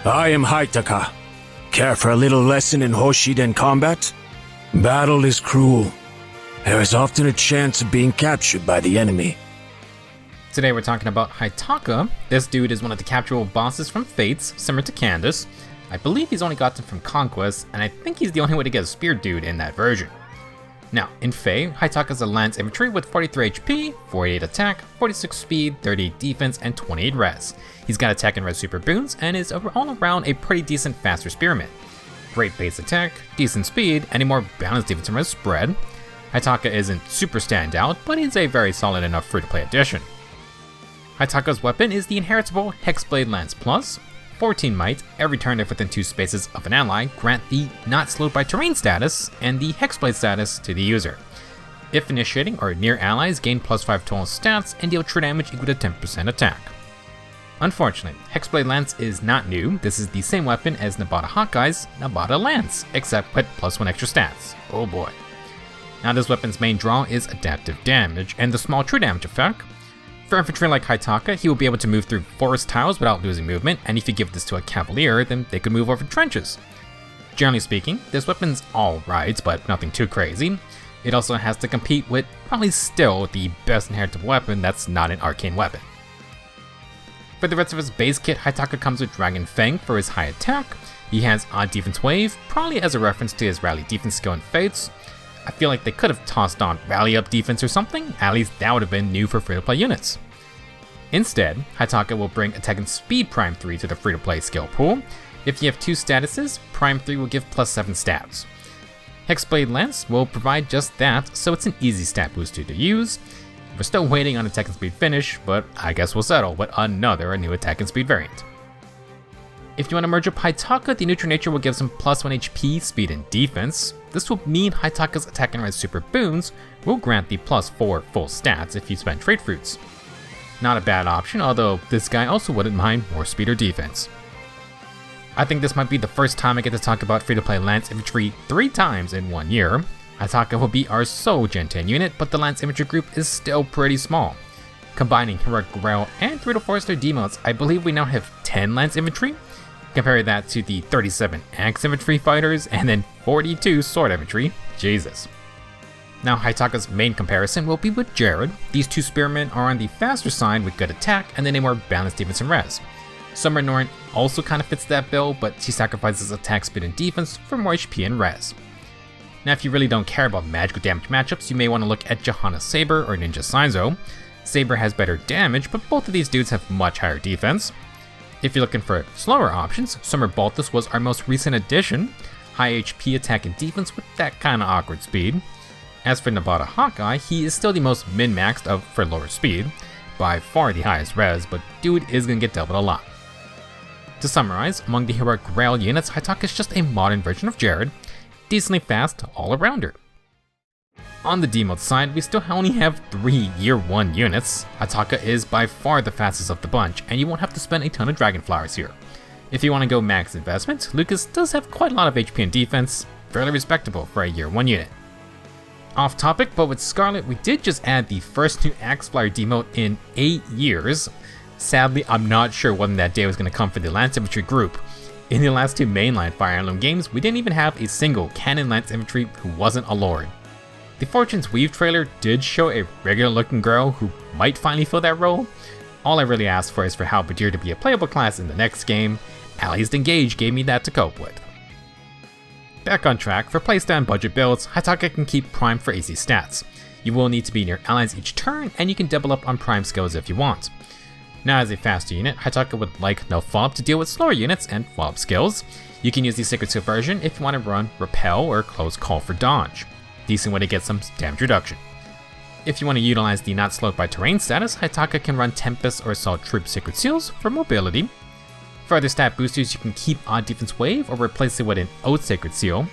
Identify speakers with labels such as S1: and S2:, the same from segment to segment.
S1: I am Haitaka. Care for a little lesson in Hoshiden combat? Battle is cruel. There is often a chance of being captured by the enemy.
S2: Today we're talking about Haitaka. This dude is one of the capturable bosses from Fates, similar to Candace. I believe he's only got them from Conquest, and I think he's the only way to get a spear dude in that version. Now, in Fae, Haitaka is a lance infantry with 43 HP, 48 attack, 46 speed, 38 defense, and 28 res. He's got attack and res super boons, and is all around a pretty decent faster spearman. Great base attack, decent speed, and a more balanced defense and res spread. Haitaka isn't super standout, but he's a very solid enough free-to-play addition. Haitaka's weapon is the inheritable Hexblade Lance Plus. 14 might, every turn if within 2 spaces of an ally, grant the not slowed by terrain status and the Hexblade status to the user. If initiating or near allies, gain plus 5 total stats and deal true damage equal to 10% attack. Unfortunately, Hexblade Lance is not new. This is the same weapon as Nabata Hawkeye's Nabata Lance, except with plus 1 extra stats. Oh boy. Now this weapon's main draw is adaptive damage and the small true damage effect. For infantry like Haitaka, he will be able to move through forest tiles without losing movement, and if you give this to a cavalier, then they could move over trenches. Generally speaking, this weapon's alright, but nothing too crazy. It also has to compete with probably still the best inheritable weapon that's not an arcane weapon. For the rest of his base kit, Haitaka comes with Dragon Fang for his high attack. He has Odd Defense Wave, probably as a reference to his rally defense skill in Fates. I feel like they could have tossed on Rally Up Defense or something, at least that would have been new for free-to-play units. Instead, Haitaka will bring Attack and Speed Prime 3 to the free-to-play skill pool. If you have 2 statuses, Prime 3 will give plus 7 stats. Hexblade Lance will provide just that, so it's an easy stat booster to use. We're still waiting on Attack and Speed finish, but I guess we'll settle with another new Attack and Speed variant. If you want to merge up Haitaka, the neutral nature will give some plus 1 HP, speed, and defense. This will mean Haitaka's attack and res super boons will grant the plus 4 full stats if you spend trait fruits. Not a bad option, although this guy also wouldn't mind more speed or defense. I think this might be the first time I get to talk about free-to-play Lance Infantry 3 times in 1 year. Haitaka will be our sole Gen 10 unit, but the Lance Infantry group is still pretty small. Combining Heroic Grail and 3 to 4-star demotes, I believe we now have 10 Lance Infantry. Compare that to the 37 Axe Infantry fighters and then 42 Sword Infantry. Jesus. Now Haitaka's main comparison will be with Jared. These 2 spearmen are on the faster side with good attack and then a more balanced defense and res. Summer Norn also kind of fits that bill, but she sacrifices attack, speed, and defense for more HP and res. Now if you really don't care about magical damage matchups, you may want to look at Johanna Saber or Ninja Saizo. Saber has better damage, but both of these dudes have much higher defense. If you're looking for slower options, Summer Balthus was our most recent addition, high HP attack and defense with that kinda awkward speed. As for Nabata Hawkeye, he is still the most min-maxed for lower speed, by far the highest res, but dude is gonna get dealt with a lot. To summarize, among the Heroic Grail units, Haitaka is just a modern version of Jared, decently fast all-arounder. On the demote side, we still only have 3 Year 1 units. Haitaka is by far the fastest of the bunch, and you won't have to spend a ton of Dragon Flowers here. If you want to go max investment, Lucas does have quite a lot of HP and defense, fairly respectable for a Year 1 unit. Off topic, but with Scarlet, we did just add the first new Axe Flyer demote in 8 years. Sadly, I'm not sure when that day was going to come for the Lance Infantry group. In the last 2 mainline Fire Emblem games, we didn't even have a single canon Lance Infantry who wasn't a Lord. The Fortune's Weave trailer did show a regular looking girl who might finally fill that role. All I really asked for is for Halberdier to be a playable class in the next game. At least Engage gave me that to cope with. Back on track, for playstyle budget builds, Haitaka can keep Prime for AC stats. You will need to be near allies each turn, and you can double up on Prime skills if you want. Now as a faster unit, Haitaka would like no follow-up to deal with slower units and follow-up skills. You can use the Sacred Seal version if you want to run Repel or Close Call for dodge. Decent way to get some damage reduction. If you want to utilize the not slowed by terrain status, Haitaka can run Tempest or Assault Troop Sacred Seals for mobility. For other stat boosters, you can keep Odd Defense Wave or replace it with an Oath Sacred Seal.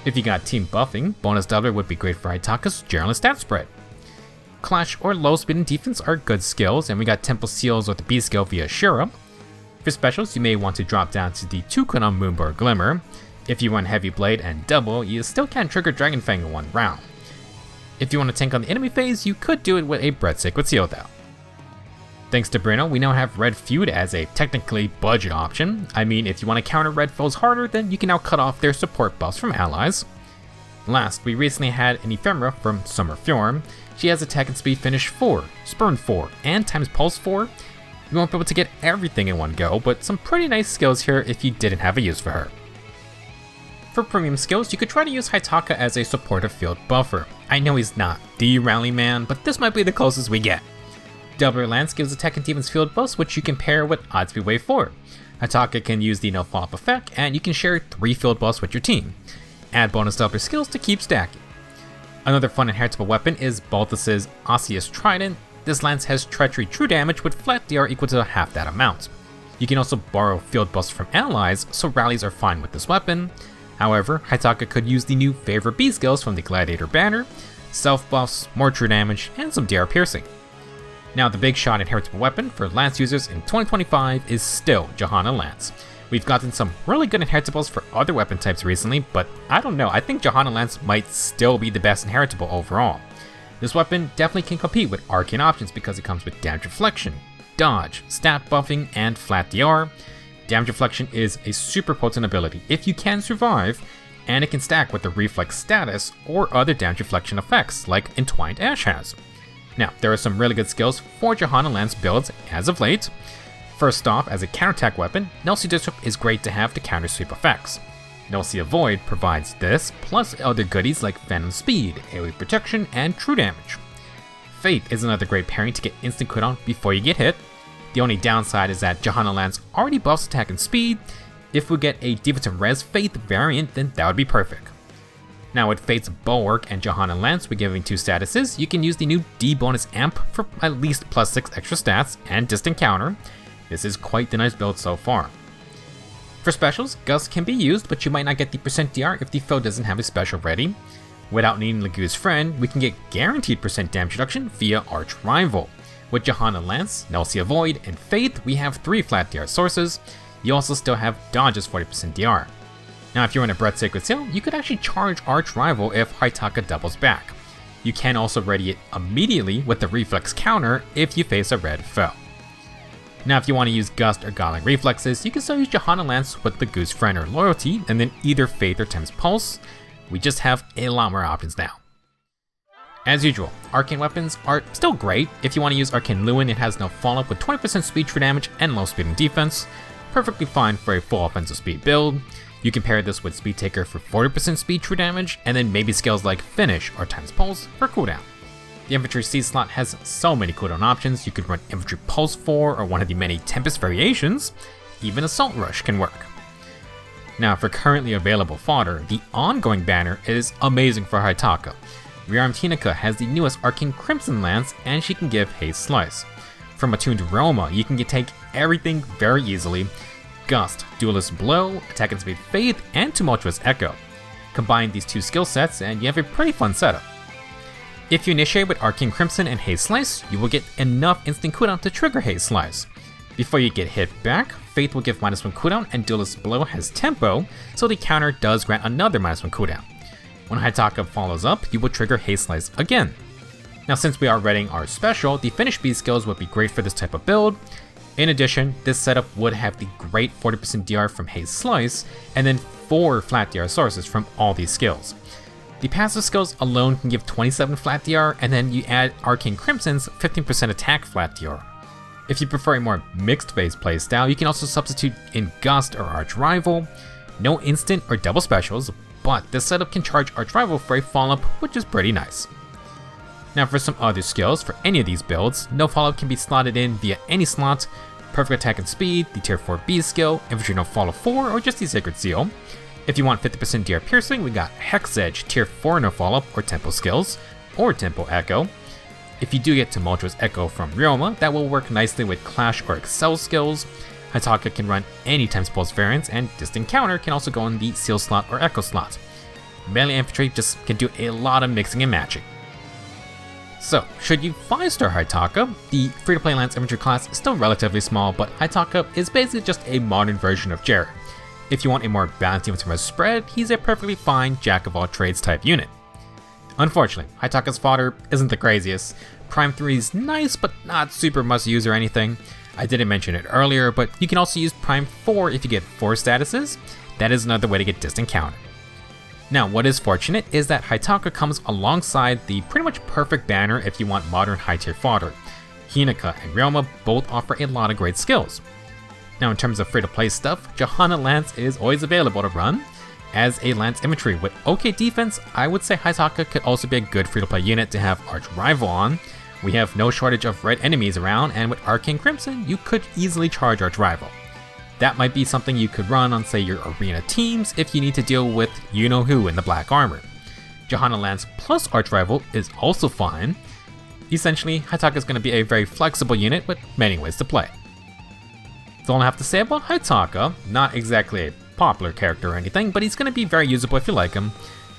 S2: If you got team buffing, Bonus Doubler would be great for Haitaka's general stat spread. Clash or low speed and defense are good skills, and we got Temple Seals with the B skill via Shira. For specials, you may want to drop down to the Tukuna Moonbar Glimmer. If you run Heavy Blade and Double, you still can't trigger Dragon Fang in 1 round. If you want to tank on the enemy phase, you could do it with a Bread Sacred Seal though. Thanks to Bruno, we now have Red Feud as a technically budget option. I mean, if you want to counter red foes harder, then you can now cut off their support buffs from allies. Last, we recently had an Ephemera from Summer Fjorm. She has attack and speed finish 4, spurn 4, and times pulse 4. You won't be able to get everything in one go, but some pretty nice skills here if you didn't have a use for her. For premium skills, you could try to use Haitaka as a supportive field buffer. I know he's not the rally man, but this might be the closest we get. Doubler Lance gives attack and defense field buffs, which you can pair with Odd Speed Wave 4. Haitaka can use the no follow-up effect, and you can share 3 field buffs with your team. Add bonus doubler skills to keep stacking. Another fun and heritable weapon is Balthus' Osseous Trident. This lance has treachery true damage with flat DR equal to half that amount. You can also borrow field buffs from allies, so rallies are fine with this weapon. However, Haitaka could use the new Favor B skills from the Gladiator banner, self buffs, more true damage, and some DR piercing. Now the big shot and heritable weapon for Lance users in 2025 is still Johanna Lance. We've gotten some really good inheritables for other weapon types recently, but I don't know, I think Johanna Lance might still be the best inheritable overall. This weapon definitely can compete with arcane options because it comes with damage reflection, dodge, stat buffing, and flat DR. Damage reflection is a super potent ability if you can survive, and it can stack with the reflex status or other damage reflection effects like Entwined Ash has. Now, there are some really good skills for Johanna Lance builds as of late. First off, as a counterattack weapon, Nelsie Disrupt is great to have to counter sweep effects. Nelsie Avoid provides this, plus other goodies like Phantom Speed, AoE Protection, and True Damage. Faith is another great pairing to get instant cooldown before you get hit. The only downside is that Johanna Lance already buffs attack and speed. If we get a defensive res Faith variant, then that would be perfect. Now with Faith's Bulwark and Johanna Lance, we're giving 2 statuses. You can use the new D bonus amp for at least plus 6 extra stats and distant counter. This is quite the nice build so far. For specials, Gust can be used, but you might not get the % DR if the foe doesn't have a special ready. Without needing Legu's Friend, we can get guaranteed % damage reduction via Arch Rival. With Johanna Lance, Nelsie Avoid, and Faith, we have 3 flat DR sources. You also still have Dodge's 40% DR. Now if you're in a Breath Sacred Seal, you could actually charge Arch Rival if Haitaka doubles back. You can also ready it immediately with the Reflex counter if you face a red foe. Now if you want to use Gust or Godlike Reflexes, you can still use Johanna Lance with the Goose Friend or Loyalty, and then either Faith or Times Pulse. We just have a lot more options now. As usual, arcane weapons are still great. If you want to use Arcane Lewin, it has no follow-up with 20% speed true damage and low speed and defense. Perfectly fine for a full offensive speed build. You can pair this with Speed Taker for 40% speed true damage, and then maybe skills like Finish or Times Pulse for cooldown. The Infantry C slot has so many cooldown options. You could run Infantry Pulse 4 or one of the many Tempest variations. Even Assault Rush can work. Now for currently available fodder, the ongoing banner is amazing for Haitaka. Rearmed Hinika has the newest Arcane Crimson Lance, and she can give Haste Slice. From Attuned Roma, you can take everything very easily. Gust, Duelist Blow, Attack and Speed Faith, and Tumultuous Echo. Combine these 2 skill sets and you have a pretty fun setup. If you initiate with Arcane Crimson and Haste Slice, you will get enough instant cooldown to trigger Haste Slice. Before you get hit back, Faith will give -1 cooldown and Duelist Blow has tempo, so the counter does grant another -1 cooldown. When Haitaka follows up, you will trigger Haste Slice again. Now since we are readying our special, the Finish B skills would be great for this type of build. In addition, this setup would have the great 40% DR from Haste Slice, and then 4 flat DR sources from all these skills. The passive skills alone can give 27 flat DR, and then you add Arcane Crimson's 15% attack flat DR. If you prefer a more mixed base playstyle, you can also substitute in Gust or Arch Rival. No instant or double specials, but this setup can charge Arch Rival for a follow-up, which is pretty nice. Now for some other skills, for any of these builds, no follow-up can be slotted in via any slot. Perfect Attack and Speed, the Tier 4 B skill, Infantry No Follow 4, or just the Sacred Seal. If you want 50% DR Piercing, we got Hex Edge, Tier 4 No Follow-up, or Tempo skills, or Tempo Echo. If you do get Tumultuous Echo from Ryoma, that will work nicely with Clash or Excel skills. Haitaka can run any Times Pulse variants, and Distant Counter can also go in the Seal slot or Echo slot. Melee Infantry just can do a lot of mixing and matching. So, should you 5-star Haitaka? The free-to-play Lance Infantry class is still relatively small, but Haitaka is basically just a modern version of Jared. If you want a more balanced defensive spread, he's a perfectly fine jack-of-all-trades type unit. Unfortunately, Haitaka's fodder isn't the craziest. Prime 3 is nice, but not super must use or anything. I didn't mention it earlier, but you can also use Prime 4 if you get 4 statuses. That is another way to get distant counter. Now, what is fortunate is that Haitaka comes alongside the pretty much perfect banner if you want modern high tier fodder. Hinata and Ryoma both offer a lot of great skills. Now, in terms of free to play stuff, Johanna Lance is always available to run. As a Lance infantry with okay defense, I would say Haitaka could also be a good free to play unit to have Arch Rival on. We have no shortage of red enemies around, and with Arcane Crimson, you could easily charge Arch Rival. That might be something you could run on, say, your arena teams if you need to deal with you-know-who in the black armor. Johanna Lance plus Arch Rival is also fine. Essentially, Haitaka is going to be a very flexible unit with many ways to play. That's all I have to say about Haitaka. Not exactly a popular character or anything, but he's going to be very usable if you like him.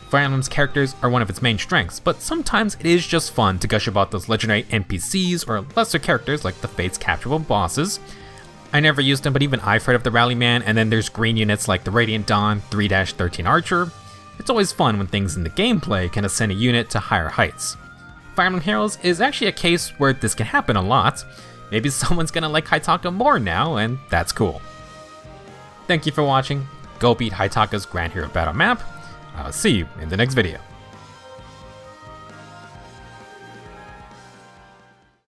S2: Fire Emblem's characters are one of its main strengths, but sometimes it is just fun to gush about those legendary NPCs or lesser characters like the Fates capturable bosses. I never used them, but even I've heard of the Rallyman, and then there's green units like the Radiant Dawn 3-13 Archer. It's always fun when things in the gameplay can ascend a unit to higher heights. Fire Emblem Heroes is actually a case where this can happen a lot. Maybe someone's gonna like Haitaka more now, and that's cool. Thank you for watching. Go beat Haitaka's Grand Hero Battle map. I'll see you in the next video.